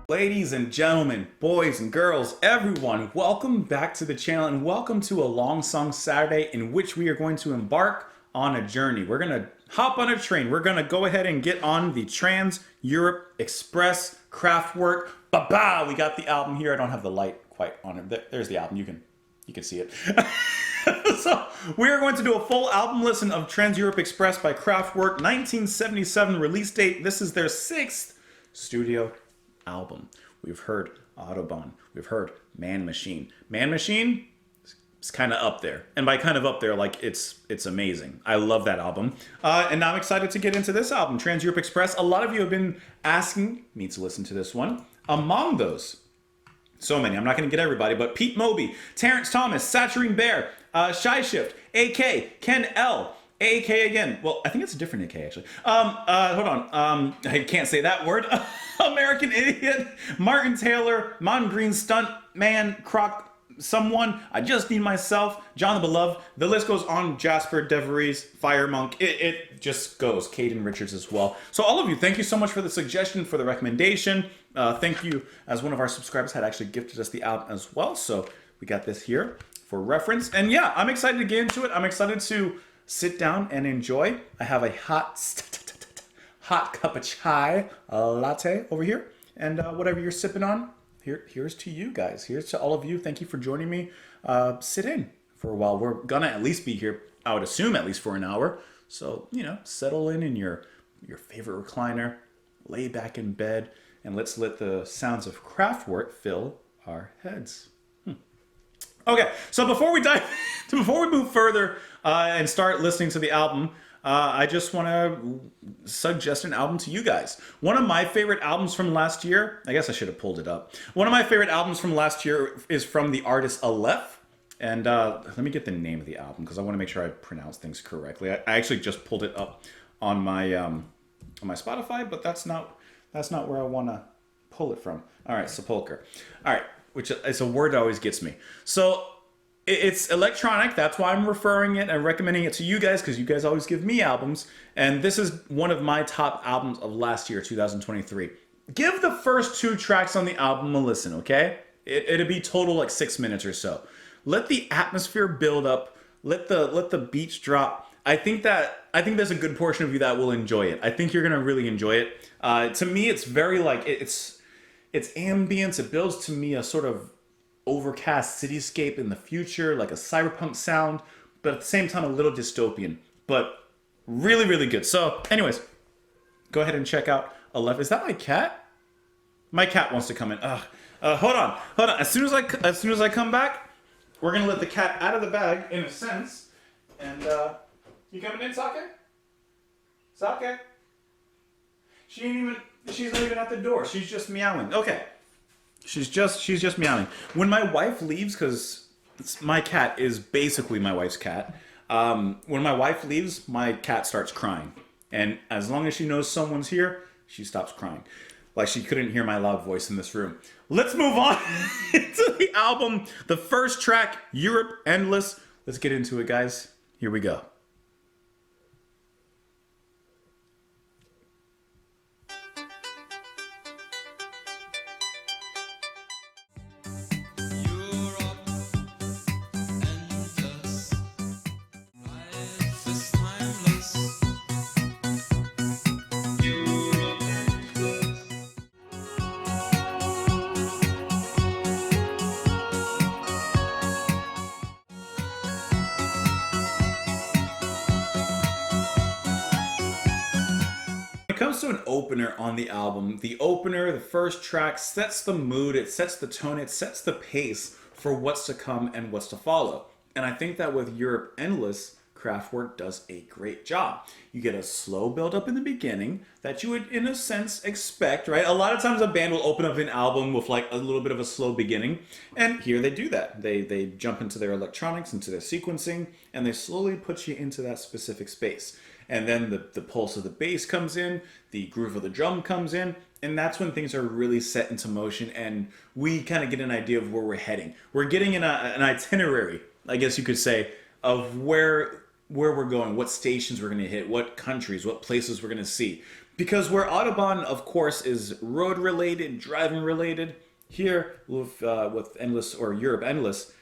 Ladies and gentlemen, boys and girls, everyone, welcome back to the channel and welcome to a Long Song Saturday in which we are going to embark on a journey. We're going to hop on a train. We're going to go ahead and get on the Trans-Europe Express Kraftwerk. Ba-ba! We got the album here. I don't have the light quite on it. There's the album. You can see it. So we are going to do a full album listen of Trans-Europe Express by Kraftwerk, 1977 release date. This is their 6th studio album. We've heard Autobahn. We've heard Man Machine. Man Machine is kind of up there. And by kind of up there, like it's amazing. I love that album. And now I'm excited to get into this album, Trans-Europe Express. A lot of you have been asking me to listen to this one. Among those, so many. I'm not going to get everybody, but Pete Moby, Terrence Thomas, Saturine Bear, Shy Shift, AK, Ken L, AK again. Well, I think it's a different AK actually. Hold on. I can't say that word. American Idiot, Martin Taylor, Mon Green Stunt Man, Croc, Someone, I Just Need Myself, John the Beloved. The list goes on. Jasper, DeVries, Fire Monk. It just goes. Caden Richards as well. So all of you, thank you so much for the suggestion, for the recommendation. Thank you, as one of our subscribers had actually gifted us the album as well. So we got this here for reference. And yeah, I'm excited to get into it. I'm excited to sit down and enjoy. I have a hot cup of chai, a latte over here, and whatever you're sipping on, here's to you guys. Here's to all of you. Thank you for joining me. Sit in for a while. We're gonna at least be here, I would assume, at least for an hour. So, you know, settle in your favorite recliner, lay back in bed, and let's let the sounds of Kraftwerk fill our heads. Okay, so before we move further and start listening to the album, I just want to suggest an album to you guys. One of my favorite albums from last year, I guess I should have pulled it up. One of my favorite albums from last year is from the artist Aleph. And let me get the name of the album because I want to make sure I pronounce things correctly. I actually just pulled it up on my Spotify, but that's not where I want to pull it from. All right, Sepulcher. All right, which is a word that always gets me. So it's electronic. That's why I'm referring it and recommending it to you guys, because you guys always give me albums. And this is one of my top albums of last year, 2023. Give the first 2 tracks on the album a listen, okay? It'll be total like 6 minutes or so. Let the atmosphere build up. Let the beats drop. I think there's a good portion of you that will enjoy it. I think you're gonna really enjoy it. To me, it's very like it's ambience. It builds to me a sort of overcast cityscape in the future, like a cyberpunk sound, but at the same time a little dystopian, but really, really good. So anyways, go ahead and check out Aleph. Is that my cat? My cat wants to come in. Hold on. As soon as I come back, we're gonna let the cat out of the bag in a sense. And you coming in, Sake? Sake? She's not even at the door. She's just meowing. Okay. She's just meowing. When my wife leaves, because my cat is basically my wife's cat. When my wife leaves, my cat starts crying. And as long as she knows someone's here, she stops crying. Like she couldn't hear my loud voice in this room. Let's move on to the album. The first track, Europe Endless. Let's get into it, guys. Here we go. When it comes to an opener on the album, the opener, the first track, sets the mood, it sets the tone, it sets the pace for what's to come and what's to follow. And I think that with Europe Endless, Kraftwerk does a great job. You get a slow build up in the beginning that you would, in a sense, expect, right? A lot of times a band will open up an album with like a little bit of a slow beginning, and here they do that. They jump into their electronics, into their sequencing, and they slowly put you into that specific space. And then the pulse of the bass comes in, the groove of the drum comes in, and that's when things are really set into motion and we kind of get an idea of where we're heading. We're getting an itinerary, I guess you could say, of where where we're going, what stations we're going to hit, what countries, what places we're going to see. Because where Autobahn, of course, is road related, driving related, here with Endless or Europe Endless,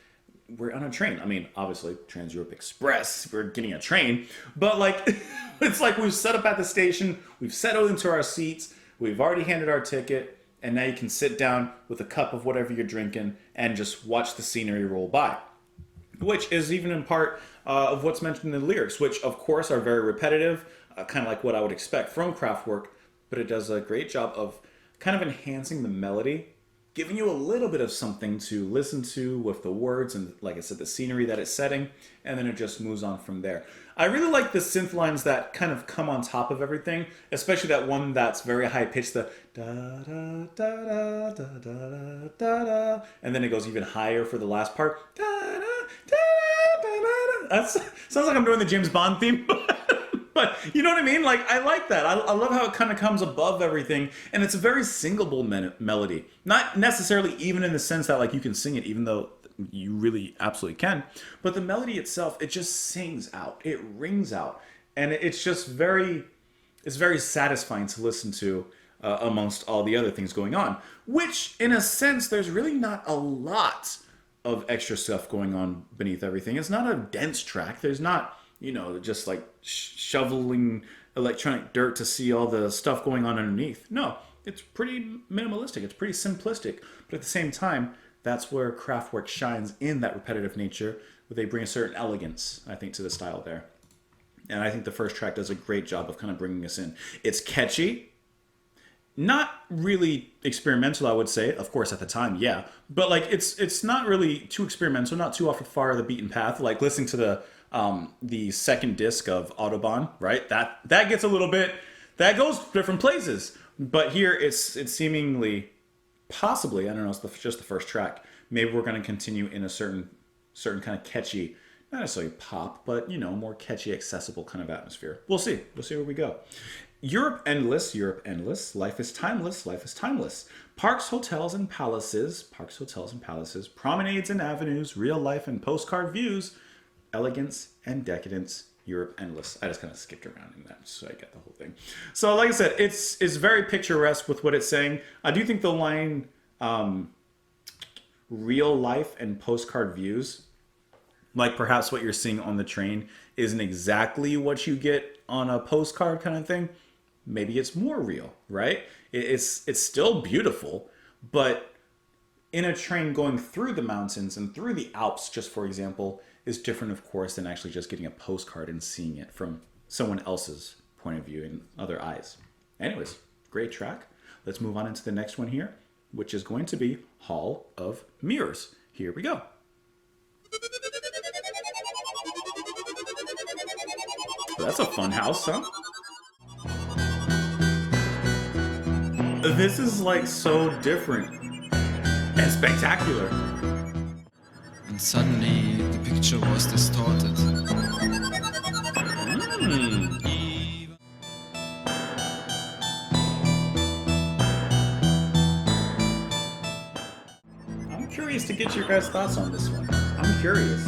we're on a train. I mean, obviously, Trans Europe Express, we're getting a train, but like, it's like we've set up at the station, we've settled into our seats, we've already handed our ticket, and now you can sit down with a cup of whatever you're drinking and just watch the scenery roll by. Which is even in part of what's mentioned in the lyrics, which of course are very repetitive, kind of like what I would expect from Kraftwerk, but it does a great job of kind of enhancing the melody, giving you a little bit of something to listen to with the words and, like I said, the scenery that it's setting, and then it just moves on from there. I really like the synth lines that kind of come on top of everything, especially that one that's very high pitched, the da da da da da da da da, and then it goes even higher for the last part. Da da da da da. That sounds like I'm doing the James Bond theme. But you know what I mean? Like, I like that. I love how it kind of comes above everything. And it's a very singable melody. Not necessarily even in the sense that, like, you can sing it, even though you really absolutely can. But the melody itself, it just sings out. It rings out. And it's just it's very satisfying to listen to amongst all the other things going on. Which, in a sense, there's really not a lot of extra stuff going on beneath everything. It's not a dense track. There's not, just like shoveling electronic dirt to see all the stuff going on underneath. No, it's pretty minimalistic. It's pretty simplistic. But at the same time, that's where Kraftwerk shines in that repetitive nature, where they bring a certain elegance, I think, to the style there. And I think the first track does a great job of kind of bringing us in. It's catchy. Not really experimental, I would say. Of course, at the time, yeah. But like, it's not really too experimental, not too off the far of the beaten path. Like listening to the second disc of Autobahn, right? That gets a little bit, that goes different places. But here, it's seemingly, possibly, I don't know, it's just the first track. Maybe we're going to continue in a certain kind of catchy, not necessarily pop, but more catchy, accessible kind of atmosphere. We'll see. We'll see where we go. Europe endless, life is timeless, life is timeless. Parks, hotels, and palaces, promenades and avenues, real life and postcard views, elegance and decadence, Europe endless. I just kind of skipped around in that so I get the whole thing. So like I said, it's very picturesque with what it's saying. I do think the line real life and postcard views, like perhaps what you're seeing on the train, isn't exactly what you get on a postcard kind of thing. Maybe it's more real, right? It's still beautiful, but in a train going through the mountains and through the Alps, just for example, is different, of course, than actually just getting a postcard and seeing it from someone else's point of view and other eyes. Anyways, great track. Let's move on into the next one here, which is going to be Hall of Mirrors. Here we go. That's a fun house, huh? This is like so different and spectacular. And suddenly the picture was distorted. I'm curious to get your guys' thoughts on this one. I'm curious.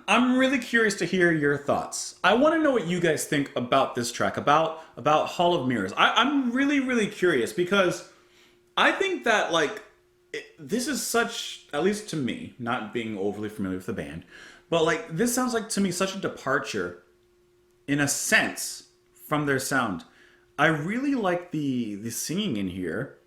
I'm really curious to hear your thoughts. I want to know what you guys think about this track, about Hall of Mirrors. I'm really, really curious because I think that this is such, at least to me, not being overly familiar with the band, but this sounds like to me such a departure in a sense from their sound. I really like the singing in here.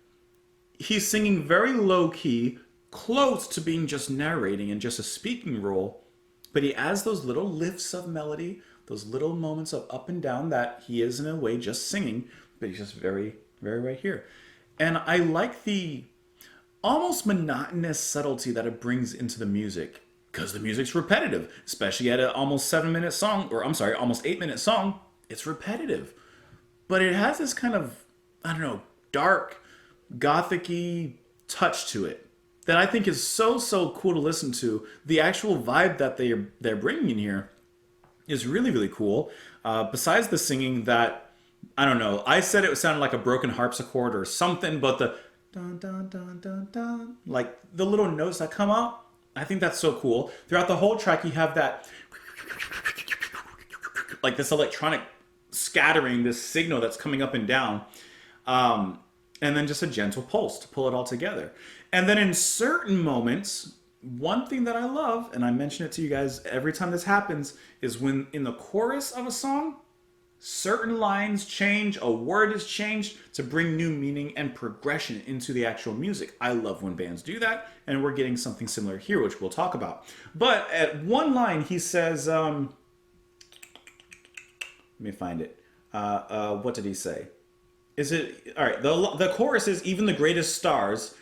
He's singing very low key, close to being just narrating and just a speaking role. But he adds those little lifts of melody, those little moments of up and down that he is in a way just singing, but he's just very, very right here. And I like the almost monotonous subtlety that it brings into the music, because the music's repetitive, especially at an almost 7-minute song, or I'm sorry, almost 8-minute song. It's repetitive. But it has this kind of, I don't know, dark, gothic-y touch to it that I think is so cool to listen to. The actual vibe that they're bringing in here is really, really cool. Besides the singing that, I don't know, I said it sounded like a broken harpsichord or something, but the dun dun dun dun dun, like the little notes that come out, I think that's so cool. Throughout the whole track, you have that, like this electronic scattering, this signal that's coming up and down. And then just a gentle pulse to pull it all together. And then in certain moments, one thing that I love, and I mention it to you guys every time this happens, is when in the chorus of a song, certain lines change, a word is changed to bring new meaning and progression into the actual music. I love when bands do that, and we're getting something similar here, which we'll talk about. But at one line, he says, let me find it. What did he say? Is it, all right, the chorus is, even the greatest stars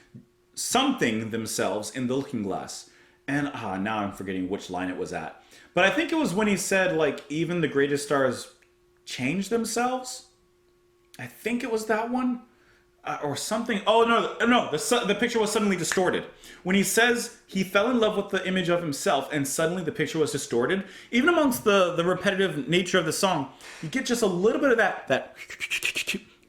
something themselves in the looking glass. And now I'm forgetting which line it was at. But I think it was when he said, like, even the greatest stars change themselves. I think it was that one. Or something. Oh, no, the picture was suddenly distorted. When he says he fell in love with the image of himself and suddenly the picture was distorted, even amongst the repetitive nature of the song, you get just a little bit of that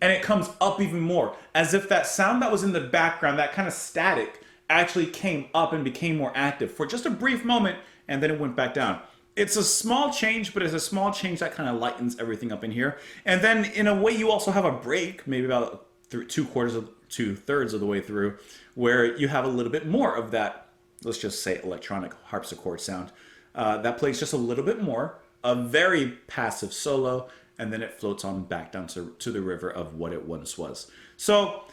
and it comes up even more, as if that sound that was in the background, that kind of static, actually came up and became more active for just a brief moment, and then it went back down. It's a small change, but it's a small change that kind of lightens everything up in here. And then in a way, you also have a break, maybe about two-thirds of the way through, where you have a little bit more of that, let's just say, electronic harpsichord sound. That plays just a little bit more, a very passive solo, and then it floats on back down to the river of what it once was. So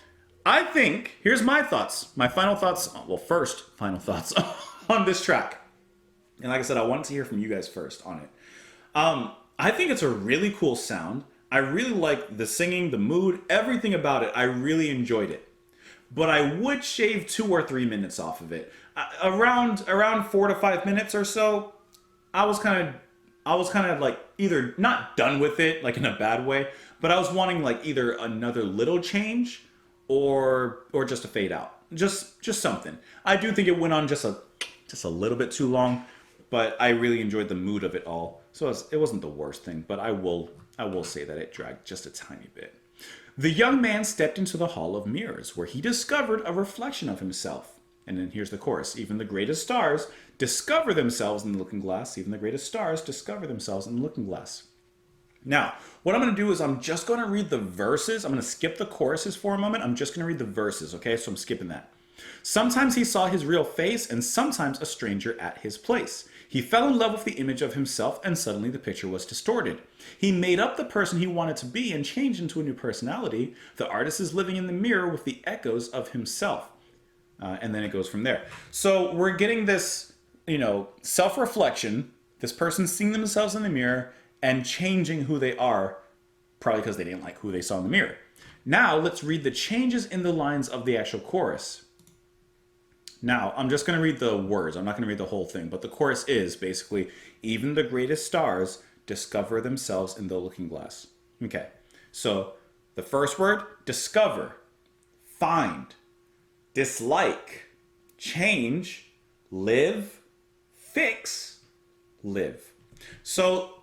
I think, here's my thoughts, my final thoughts, well, first final thoughts on this track. And like I said, I wanted to hear from you guys first on it. I think it's a really cool sound. I really like the singing, the mood, everything about it. I really enjoyed it. But I would shave 2 or 3 minutes off of it. Around 4 to 5 minutes or so, I was kind of like either not done with it, like in a bad way, but I was wanting like either another little change or just a fade out. Just something. I do think it went on just a little bit too long, but I really enjoyed the mood of it all. So it wasn't the worst thing, but I will say that it dragged just a tiny bit. The young man stepped into the hall of mirrors, where he discovered a reflection of himself. And then here's the chorus. Even the greatest stars discover themselves in the looking glass. Even the greatest stars discover themselves in the looking glass. Now, what I'm going to do is I'm just going to read the verses. I'm going to skip the choruses for a moment. I'm just going to read the verses, okay? So I'm skipping that. Sometimes he saw his real face, and sometimes a stranger at his place. He fell in love with the image of himself, and suddenly the picture was distorted. He made up the person he wanted to be and changed into a new personality. The artist is living in the mirror with the echoes of himself. And then it goes from there. So we're getting this, self-reflection, this person seeing themselves in the mirror and changing who they are, probably because they didn't like who they saw in the mirror. Now let's read the changes in the lines of the actual chorus. Now, I'm just going to read the words. I'm not going to read the whole thing, but the chorus is basically, even the greatest stars discover themselves in the looking glass. Okay, so the first word, discover, find, dislike, change, live, fix, live. So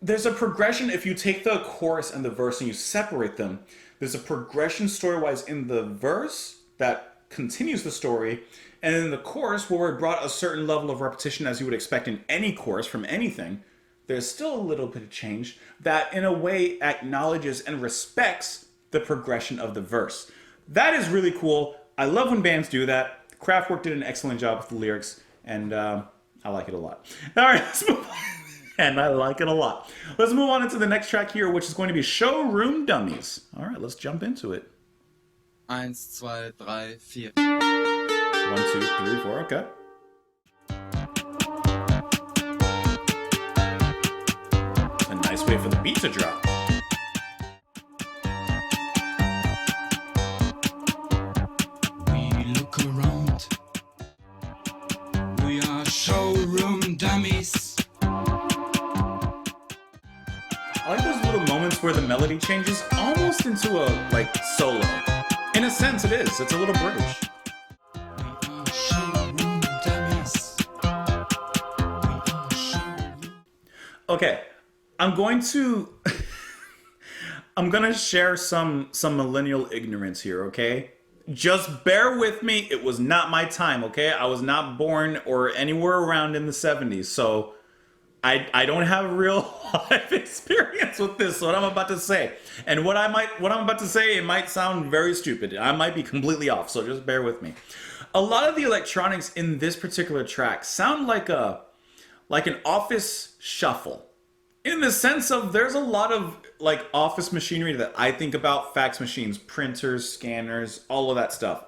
there's a progression. If you take the chorus and the verse and you separate them, there's a progression story-wise in the verse that continues the story, and in the chorus, where we're brought a certain level of repetition as you would expect in any chorus from anything, there's still a little bit of change that in a way acknowledges and respects the progression of the verse. That is really cool. I love when bands do that. Kraftwerk did an excellent job with the lyrics, and I like it a lot. All right, let's move on. And I like it a lot. Let's move on into the next track here, which is going to be Showroom Dummies. All right, let's jump into it. 1, 2, 3, 4. 1, 2, 3, 4, okay. A nice way for the beat to drop. We look around. We are showroom dummies. I like those little moments where the melody changes almost into a, solo. In a sense, it is. It's a little British. We are showroom dummies. We are showroom. Okay, I'm going to share some millennial ignorance here, okay? Just bear with me. It was not my time, okay? I was not born or anywhere around in the 70s. So I don't have real life experience with this, what I'm about to say. And what I'm about to say, it might sound very stupid. I might be completely off, so just bear with me. A lot of the electronics in this particular track sound like an office shuffle. In the sense of there's a lot of like office machinery that I think about, fax machines, printers, scanners, all of that stuff.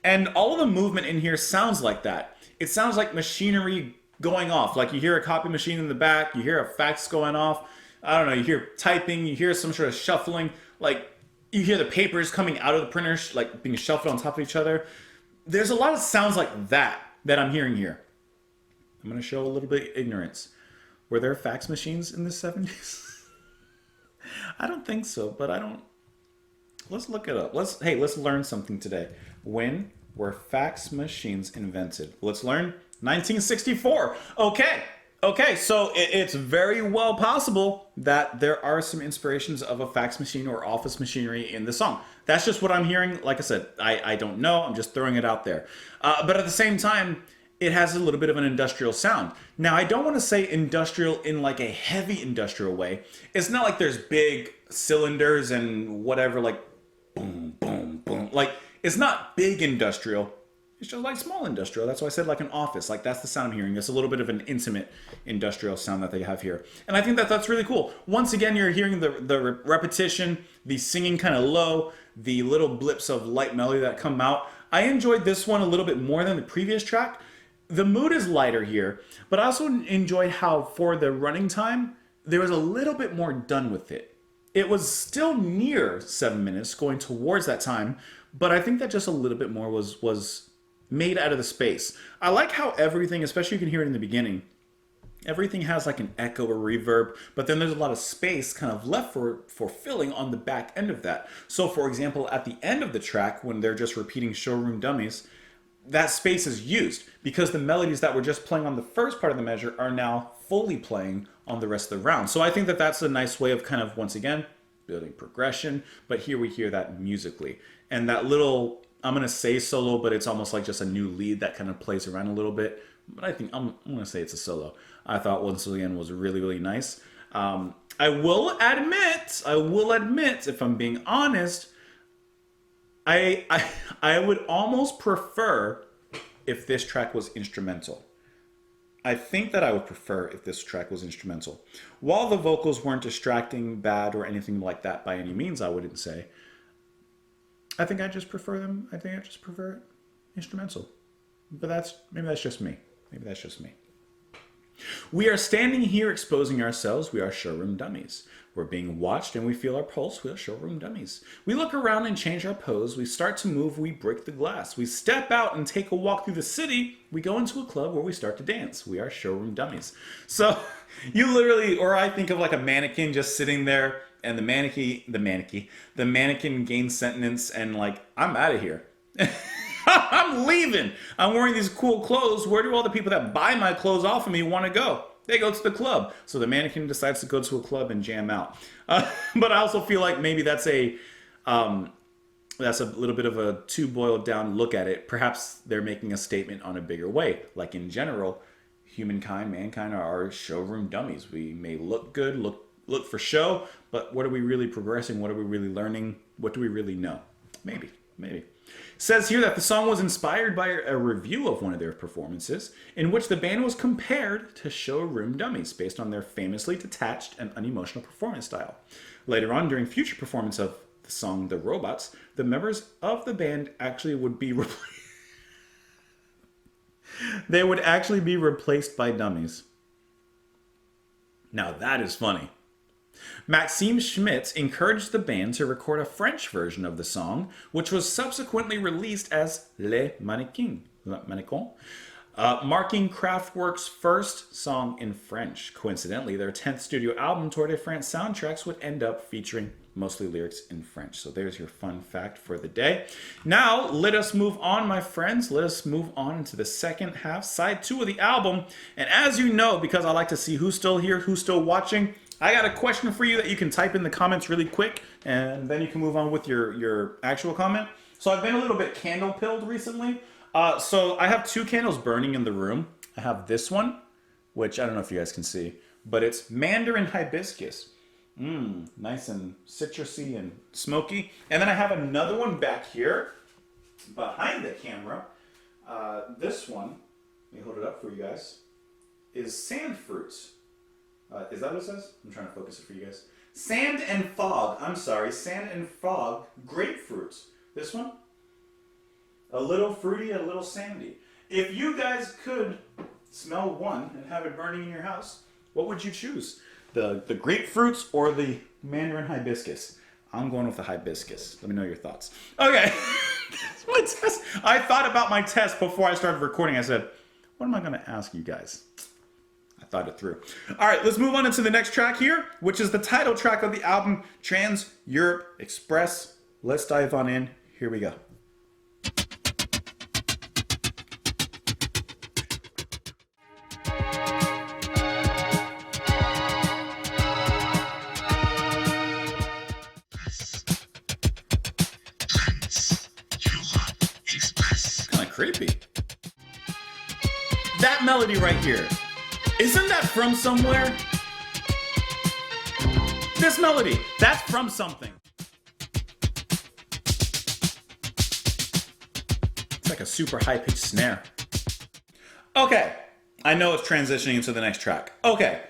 And all of the movement in here sounds like that. It sounds like machinery going off. Like you hear a copy machine in the back, you hear a fax going off. I don't know, you hear typing, you hear some sort of shuffling. Like you hear the papers coming out of the printer, like being shuffled on top of each other. There's a lot of sounds like that I'm hearing here. I'm going to show a little bit of ignorance. Were there fax machines in the 70s? I don't think so, but I don't. Let's look it up. Let's learn something today. When were fax machines invented? Let's learn 1964. Okay, so it's very well possible that there are some inspirations of a fax machine or office machinery in the song. That's just what I'm hearing. Like I said, I don't know. I'm just throwing it out there. But at the same time, it has a little bit of an industrial sound. Now, I don't want to say industrial in like a heavy industrial way. It's not like there's big cylinders and whatever, like boom, boom, boom. Like, it's not big industrial. It's just like small industrial. That's why I said like an office. Like, that's the sound I'm hearing. It's a little bit of an intimate industrial sound that they have here. And I think that that's really cool. Once again, you're hearing the repetition, the singing kind of low, the little blips of light melody that come out. I enjoyed this one a little bit more than the previous track. The mood is lighter here, but I also enjoyed how for the running time, there was a little bit more done with it. It was still near 7 minutes going towards that time, but I think that just a little bit more was made out of the space. I like how everything, especially you can hear it in the beginning, everything has like an echo or reverb, but then there's a lot of space kind of left for filling on the back end of that. So for example, at the end of the track, when they're just repeating Showroom Dummies, that space is used because the melodies that were just playing on the first part of the measure are now fully playing on the rest of the round. So I think that that's a nice way of kind of, once again, building progression, but here we hear that musically. And that little, I'm going to say solo, but it's almost like just a new lead that kind of plays around a little bit. But I think I'm going to say it's a solo. I thought once again was really, really nice. I will admit, if I'm being honest, I would almost prefer if this track was instrumental. I think that I would prefer if this track was instrumental. While the vocals weren't distracting, bad, or anything like that by any means, I wouldn't say. I think I just prefer them. I think I just prefer it instrumental. But maybe that's just me. Maybe that's just me. We are standing here exposing ourselves. We are showroom dummies. We're being watched and we feel our pulse. We are showroom dummies. We look around and change our pose. We start to move. We break the glass. We step out and take a walk through the city. We go into a club where we start to dance. We are showroom dummies. So you literally, or I think of like a mannequin just sitting there and the mannequin gains sentence and like, I'm out of here. I'm leaving. I'm wearing these cool clothes. Where do all the people that buy my clothes off of me want to go? They go to the club. So the mannequin decides to go to a club and jam out. But I also feel like maybe that's a little bit of a too boiled down look at it. Perhaps they're making a statement on a bigger way. Like in general, mankind are showroom dummies. We may look good, look for show, but what are we really progressing? What are we really learning? What do we really know? Maybe. Says here that the song was inspired by a review of one of their performances in which the band was compared to Showroom Dummies based on their famously detached and unemotional performance style. Later on, during future performance of the song The Robots, the members of the band actually would be they would actually be replaced by dummies. Now that is funny. Maxime Schmitz encouraged the band to record a French version of the song, which was subsequently released as Les Mannequins, marking Kraftwerk's first song in French. Coincidentally, their 10th studio album, Tour de France soundtracks, would end up featuring mostly lyrics in French. So there's your fun fact for the day. Now, let us move on, my friends. Let us move on into the second half, side 2 of the album. And as you know, because I like to see who's still here, who's still watching, I got a question for you that you can type in the comments really quick, and then you can move on with your actual comment. So I've been a little bit candle pilled recently. So I have two candles burning in the room. I have this one, which I don't know if you guys can see, but it's Mandarin Hibiscus. Nice and citrusy and smoky. And then I have another one back here behind the camera. This one, let me hold it up for you guys, is sand fruits. Is that what it says? I'm trying to focus it for you guys. Sand and fog. I'm sorry. Sand and fog grapefruits. This one, a little fruity, a little sandy. If you guys could smell one and have it burning in your house, what would you choose? The grapefruits or the Mandarin hibiscus? I'm going with the hibiscus. Let me know your thoughts. Okay. That's my test. I thought about my test before I started recording. I said, what am I going to ask you guys? I thought it through. All right, let's move on into the next track here, which is the title track of the album, Trans Europe Express. Let's dive on in. Here we go. Kind of creepy. That melody right here. Isn't that from somewhere? This melody, that's from something. It's like a super high-pitched snare. Okay, I know it's transitioning into the next track. Okay,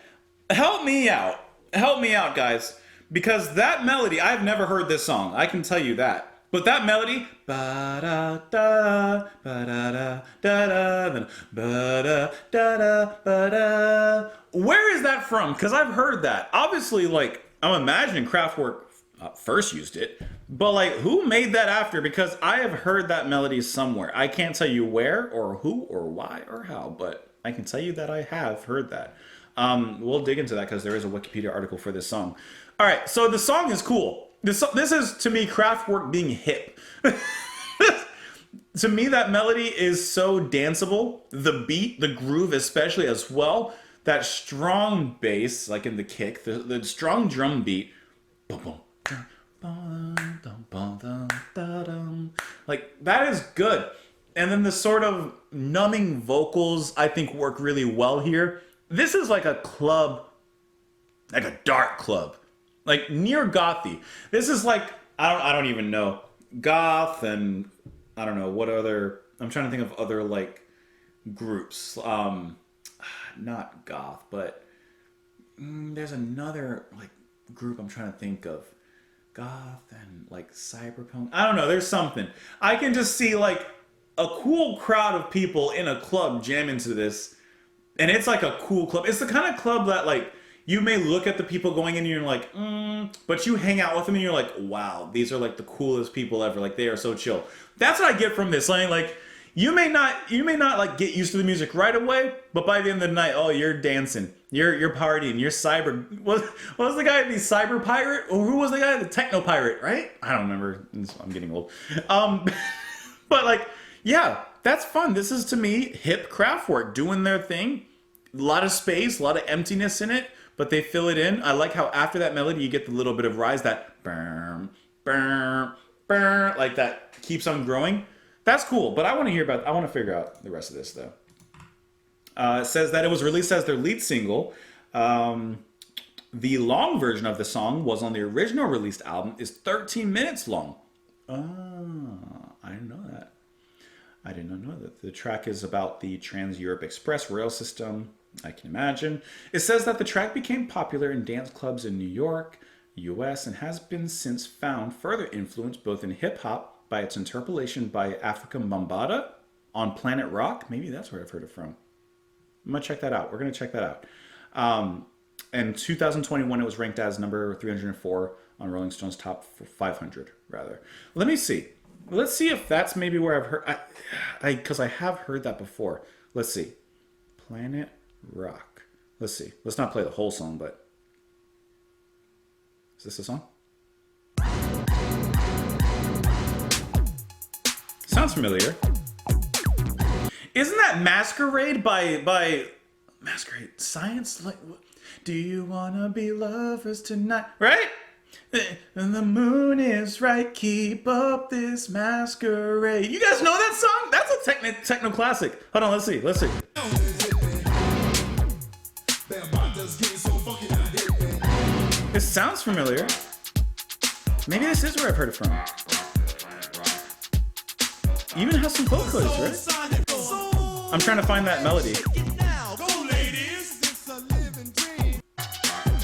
help me out. Help me out, guys. Because that melody, I've never heard this song. I can tell you that. But that melody, ba-da-da, ba-da-da, da-da, then ba-da-da-da, ba-da. Where is that from? Because I've heard that. Obviously, like, I'm imagining Kraftwerk first used it. But, like, who made that after? Because I have heard that melody somewhere. I can't tell you where or who or why or how, but I can tell you that I have heard that. We'll dig into that because there is a Wikipedia article for this song. All right, so the song is cool. This is, to me, Kraftwerk being hip. To me, that melody is so danceable. The beat, the groove especially as well. That strong bass, like in the kick, the strong drum beat. Like, that is good. And then the sort of numbing vocals, I think, work really well here. This is like a club, like a dark club. Like near gothy. This is like, I don't even know. Goth and I don't know what other, I'm trying to think of other like groups. Not goth, but there's another like group I'm trying to think of. Goth and like cyberpunk. I don't know, there's something. I can just see like a cool crowd of people in a club jamming to this. And it's like a cool club. It's the kind of club that like, you may look at the people going in and you're like, but you hang out with them and you're like, wow, these are like the coolest people ever. Like they are so chill. That's what I get from this. Like you may not like get used to the music right away, but by the end of the night, oh, you're dancing, you're partying, you're cyber. What was the guy? The cyber pirate? Or who was the guy? The techno pirate, right? I don't remember. I'm getting old. But like, yeah, that's fun. This is to me hip Kraftwerk doing their thing. A lot of space, a lot of emptiness in it. But they fill it in. I like how after that melody, you get the little bit of rise, that burr, burr, burr, like that keeps on growing. That's cool. But I want to figure out the rest of this though. It says that it was released as their lead single. The long version of the song was on the original released album, is 13 minutes long. I didn't know that. I did not know that. The track is about the Trans Europe Express rail system. I can imagine. It says that the track became popular in dance clubs in New York, US, and has been since found further influenced both in hip-hop by its interpolation by Africa Bambaataa on Planet Rock. Maybe that's where I've heard it from. I'm going to check that out. We're going to check that out. In 2021, it was ranked as number 304 on Rolling Stone's top 500, rather. Let me see. Let's see if that's maybe where I've heard... Because I have heard that before. Let's see. Planet Rock. Let's see. Let's not play the whole song, but... Is this the song? Sounds familiar. Isn't that Masquerade by Masquerade Science? Like, do you wanna be lovers tonight? Right? And the moon is right, keep up this masquerade. You guys know that song? That's a techno classic. Hold on, let's see. It sounds familiar. Maybe this is where I've heard it from. Even has some vocals, right? I'm trying to find that melody.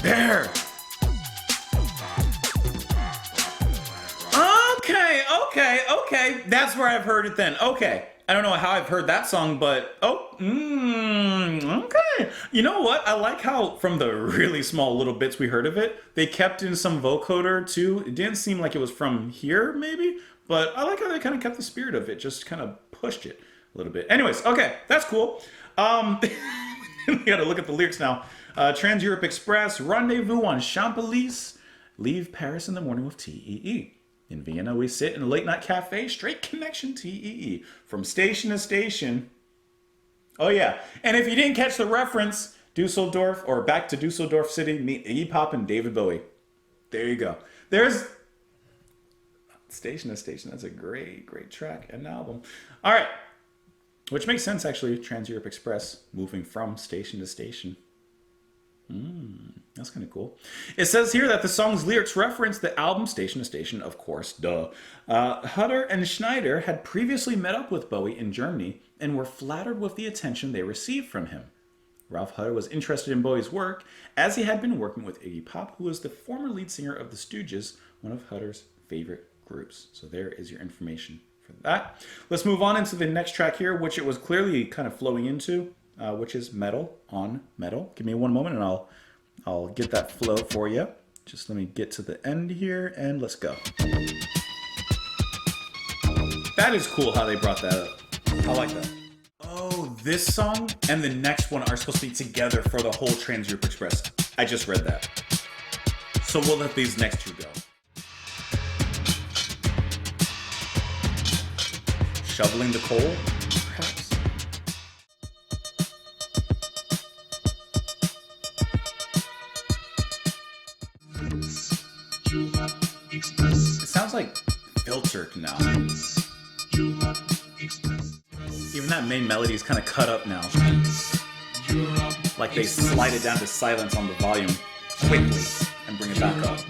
There. Okay. That's where I've heard it then. Okay. I don't know how I've heard that song, but okay. You know what? I like how from the really small little bits we heard of it, they kept in some vocoder too. It didn't seem like it was from here, maybe, but I like how they kind of kept the spirit of it, just kind of pushed it a little bit. Anyways, okay, that's cool. We gotta look at the lyrics now. Trans-Europe Express, rendezvous on Champs-Élysées, leave Paris in the morning with TEE. In Vienna, we sit in a late-night cafe, straight connection TEE. From station to station. Oh, yeah. And if you didn't catch the reference, Dusseldorf, or back to Dusseldorf City, meet Iggy Pop and David Bowie. There you go. There's Station to Station. That's a great track and album. All right. Which makes sense, actually. Trans-Europe Express, moving from station to station. That's kind of cool. It says here that the song's lyrics reference the album Station to Station, of course, duh. Hutter and Schneider had previously met up with Bowie in Germany and were flattered with the attention they received from him. Ralph Hutter was interested in Bowie's work as he had been working with Iggy Pop, who was the former lead singer of the Stooges, one of Hutter's favorite groups. So there is your information for that. Let's move on into the next track here, which it was clearly kind of flowing into. Which is Metal on Metal. Give me one moment and I'll get that flow for you. Just let me get to the end here and let's go. That is cool how they brought that up. I like that. Oh, this song and the next one are supposed to be together for the whole Trans-Europe Express. I just read that. So we'll let these next two go. Shoveling the coal, perhaps? It sounds like filtered now. Even that main melody is kind of cut up now. Like they slide it down to silence on the volume quickly and bring it back up.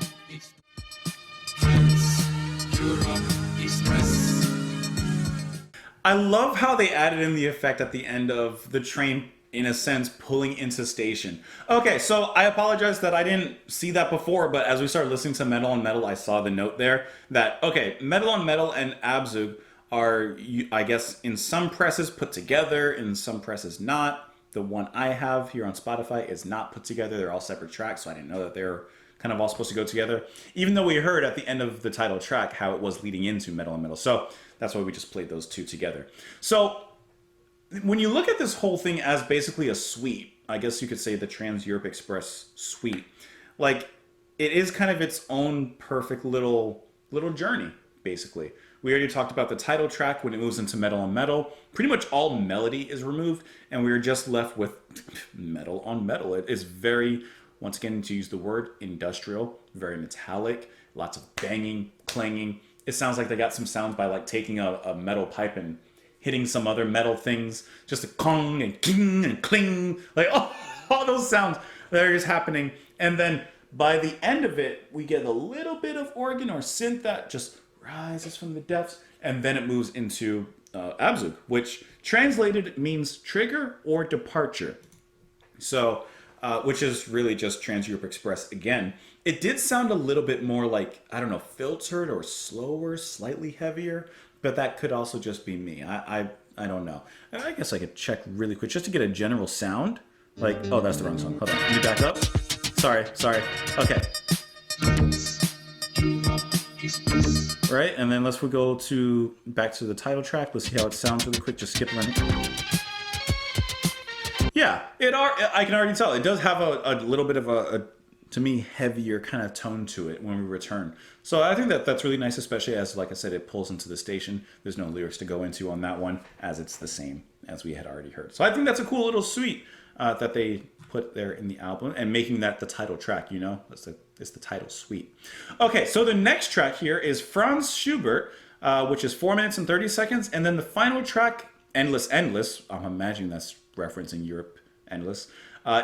I love how they added in the effect at the end of the train, in a sense, pulling into station. Okay, so I apologize that I didn't see that before, but as we started listening to Metal on Metal, I saw the note there that, okay, Metal on Metal and Abzug are, I guess, in some presses put together, in some presses not. The one I have here on Spotify is not put together. They're all separate tracks, so I didn't know that they're kind of all supposed to go together. Even though we heard at the end of the title track how it was leading into Metal on Metal. So that's why we just played those two together. So when you look at this whole thing as basically a suite, I guess you could say the Trans-Europe Express suite, like it is kind of its own perfect little journey, basically. We already talked about the title track when it moves into Metal on Metal. Pretty much all melody is removed, and we are just left with Metal on Metal. It is very, once again, to use the word, industrial, very metallic, lots of banging, clanging. It sounds like they got some sounds by like taking a metal pipe and hitting some other metal things, just a cong and king and cling, like all those sounds that are just happening. And then by the end of it, we get a little bit of organ or synth that just rises from the depths, and then it moves into Abzug, which translated means trigger or departure. So, which is really just Trans-Europe Express again. It did sound a little bit more like, I don't know, filtered or slower, slightly heavier, but that could also just be me. I don't know. I guess I could check really quick just to get a general sound. Like, oh, that's the wrong song. Hold on. Can you back up? Sorry. Okay. Right, and then let's go back to the title track. Let's see how it sounds really quick. Just skip running. Yeah, I can already tell. It does have a little bit of a, to me, heavier kind of tone to it when we return. So I think that's really nice, especially as, like I said, it pulls into the station. There's no lyrics to go into on that one, as it's the same as we had already heard. So I think that's a cool little suite. that they put there in the album and making that the title track, you know? It's the title suite. Okay, so the next track here is Franz Schubert, which is 4 minutes and 30 seconds. And then the final track, Endless Endless, I'm imagining that's referencing Europe Endless,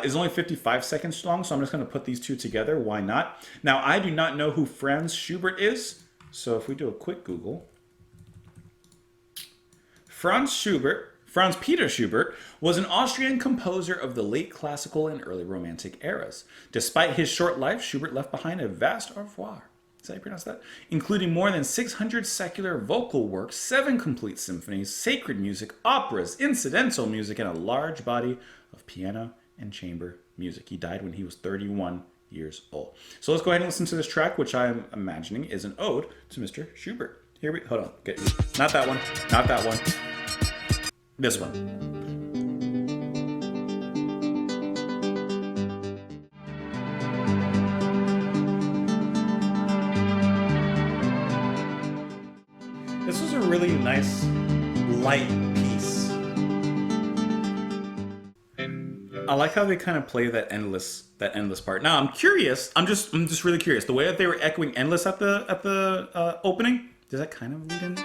is only 55 seconds long. So I'm just going to put these two together. Why not? Now, I do not know who Franz Schubert is. So if we do a quick Google, Franz Peter Schubert was an Austrian composer of the late classical and early romantic eras. Despite his short life, Schubert left behind a vast repertoire. Is that how you pronounce that? Including more than 600 secular vocal works, 7 complete symphonies, sacred music, operas, incidental music, and a large body of piano and chamber music. He died when he was 31 years old. So let's go ahead and listen to this track, which I'm imagining is an ode to Mr. Schubert. Hold on. Okay. Not that one. Not that one. This one. This was a really nice, light piece. I like how they kind of play that endless part. Now I'm curious. I'm just really curious. The way that they were echoing endless at the opening, does that kind of lead in?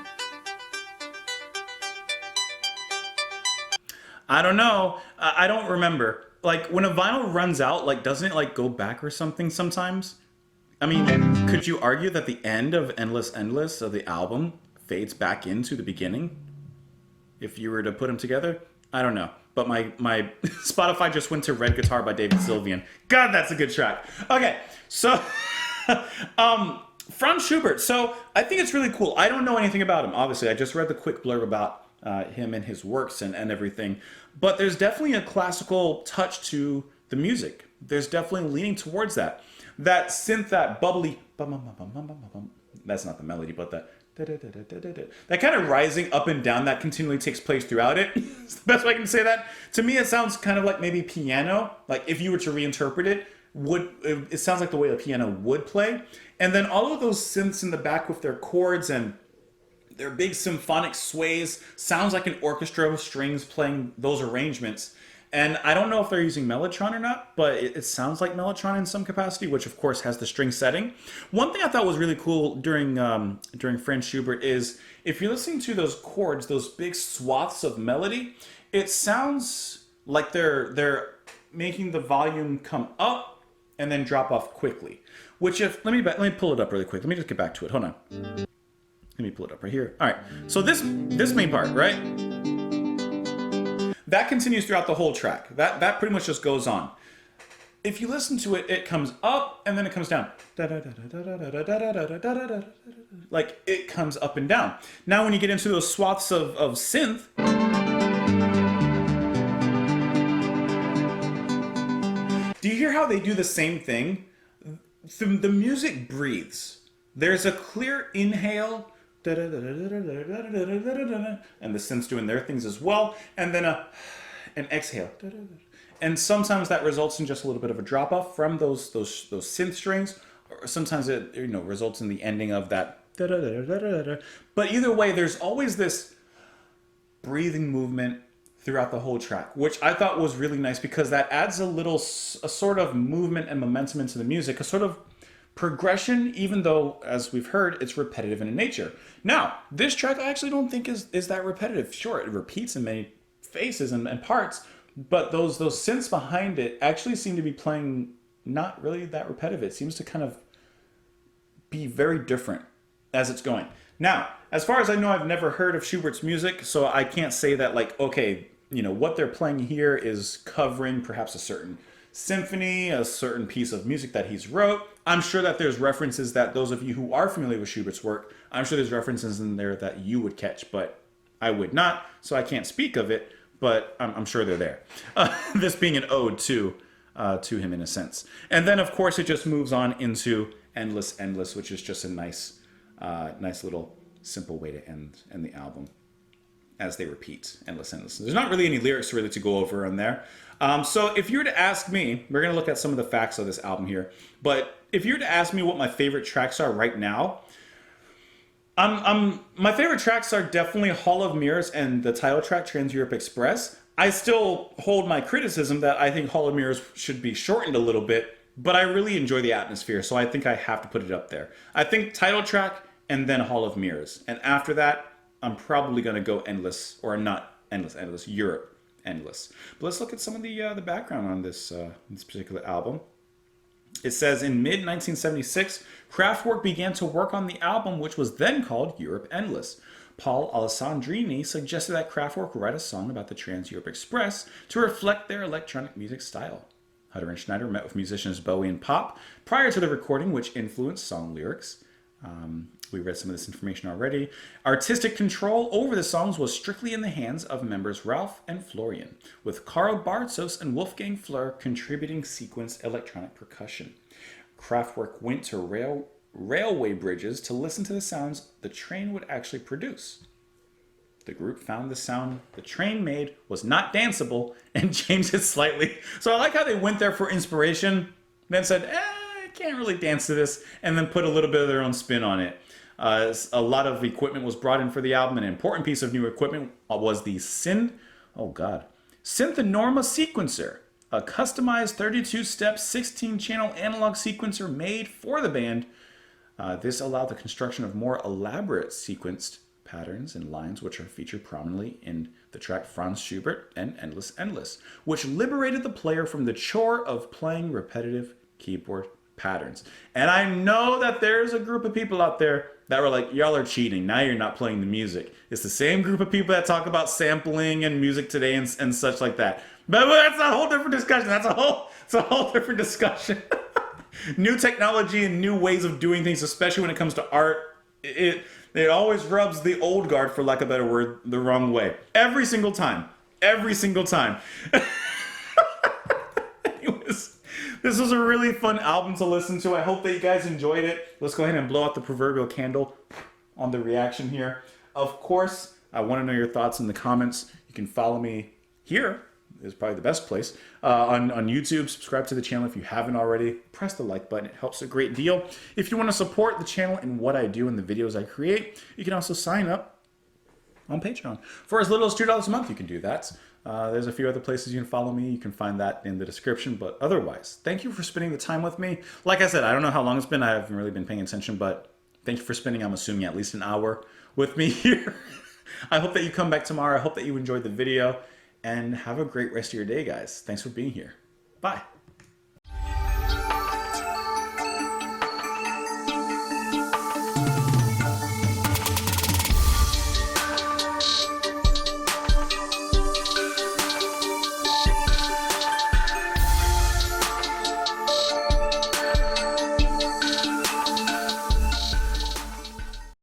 I don't know. I don't remember. Like, when a vinyl runs out, like, doesn't it, like, go back or something sometimes? I mean, could you argue that the end of Endless Endless of the album fades back into the beginning? If you were to put them together? I don't know. But my Spotify just went to Red Guitar by David Sylvian. God, that's a good track. Okay, so... Franz Schubert. So, I think it's really cool. I don't know anything about him, obviously. I just read the quick blurb about him and his works and everything. But there's definitely a classical touch to the music. There's definitely leaning towards that. That synth, that bubbly, that's not the melody, but that kind of rising up and down that continually takes place throughout it. It's the best way I can say that. To me, it sounds kind of like maybe piano. Like if you were to reinterpret it, it sounds like the way a piano would play. And then all of those synths in the back with their chords and their big symphonic sways sounds like an orchestra with strings playing those arrangements. And I don't know if they're using Mellotron or not, but it sounds like Mellotron in some capacity, which of course has the string setting. One thing I thought was really cool during Franz Schubert is if you're listening to those chords, those big swaths of melody, it sounds like they're making the volume come up and then drop off quickly. Which let me pull it up really quick. Let me just get back to it. Hold on. Let me pull it up right here. All right. So this main part, right? That continues throughout the whole track. That pretty much just goes on. If you listen to it, it comes up and then it comes down. Like it comes up and down. Now when you get into those swaths of synth, do you hear how they do the same thing? The music breathes. There's a clear inhale, and the synths doing their things as well, and then an exhale. And sometimes that results in just a little bit of a drop off from those synth strings, or sometimes it results in the ending of that. But either way, there's always this breathing movement throughout the whole track, which I thought was really nice because that adds a sort of movement and momentum into the music, a sort of progression, even though, as we've heard, it's repetitive in nature. Now, this track I actually don't think is that repetitive. Sure, it repeats in many phases and parts, but those synths behind it actually seem to be playing not really that repetitive. It seems to kind of be very different as it's going. Now, as far as I know, I've never heard of Schubert's music, so I can't say that, like, okay, what they're playing here is covering perhaps a certain symphony, a certain piece of music that he's wrote. I'm sure that there's references that those of you who are familiar with Schubert's work, I'm sure there's references in there that you would catch, but I would not, so I can't speak of it, but I'm sure they're there. This being an ode to him in a sense. And then, of course, it just moves on into Endless Endless, which is just a nice little simple way to end the album as they repeat Endless Endless. There's not really any lyrics really to go over on there. So if you were to ask me, we're going to look at some of the facts of this album here, but if you were to ask me what my favorite tracks are right now, my favorite tracks are definitely Hall of Mirrors and the title track, Trans Europe Express. I still hold my criticism that I think Hall of Mirrors should be shortened a little bit, but I really enjoy the atmosphere, so I think I have to put it up there. I think title track and then Hall of Mirrors. And after that, I'm probably going to go Endless, or not Endless, Europe Endless. But let's look at some of the background on this particular album. It says in mid-1976, Kraftwerk began to work on the album, which was then called Europe Endless. Paul Alessandrini suggested that Kraftwerk write a song about the Trans-Europe Express to reflect their electronic music style. Hutter and Schneider met with musicians Bowie and Pop prior to the recording, which influenced song lyrics. We read some of this information already. Artistic control over the songs was strictly in the hands of members Ralph and Florian, with Karl Bartos and Wolfgang Flür contributing sequenced electronic percussion. Kraftwerk went to railway bridges to listen to the sounds the train would actually produce. The group found the sound the train made was not danceable and changed it slightly. So I like how they went there for inspiration, then said, I can't really dance to this, and then put a little bit of their own spin on it. A lot of equipment was brought in for the album. An important piece of new equipment was the Synthenorma sequencer, a customized 32-step 16-channel analog sequencer made for the band. This allowed the construction of more elaborate sequenced patterns and lines, which are featured prominently in the track Franz Schubert and Endless Endless, which liberated the player from the chore of playing repetitive keyboard patterns. And I know that there's a group of people out there that were like, y'all are cheating. Now you're not playing the music. It's the same group of people that talk about sampling and music today and such like that. But that's a whole different discussion. It's a whole different discussion. New technology and new ways of doing things, especially when it comes to art, it always rubs the old guard, for lack of a better word, the wrong way. Every single time. Every single time. Anyways, this was a really fun album to listen to. I hope that you guys enjoyed it. Let's go ahead and blow out the proverbial candle on the reaction here. Of course, I want to know your thoughts in the comments. You can follow me here. Is probably the best place. On YouTube, subscribe to the channel if you haven't already. Press the like button. It helps a great deal. If you want to support the channel and what I do and the videos I create, you can also sign up on Patreon. For as little as $2 a month, you can do that. There's a few other places you can follow me. You can find that in the description. But otherwise, thank you for spending the time with me. Like I said, I don't know how long it's been. I haven't really been paying attention, but thank you for spending, I'm assuming, at least an hour with me here. I hope that you come back tomorrow. I hope that you enjoyed the video. And have a great rest of your day, guys. Thanks for being here. Bye.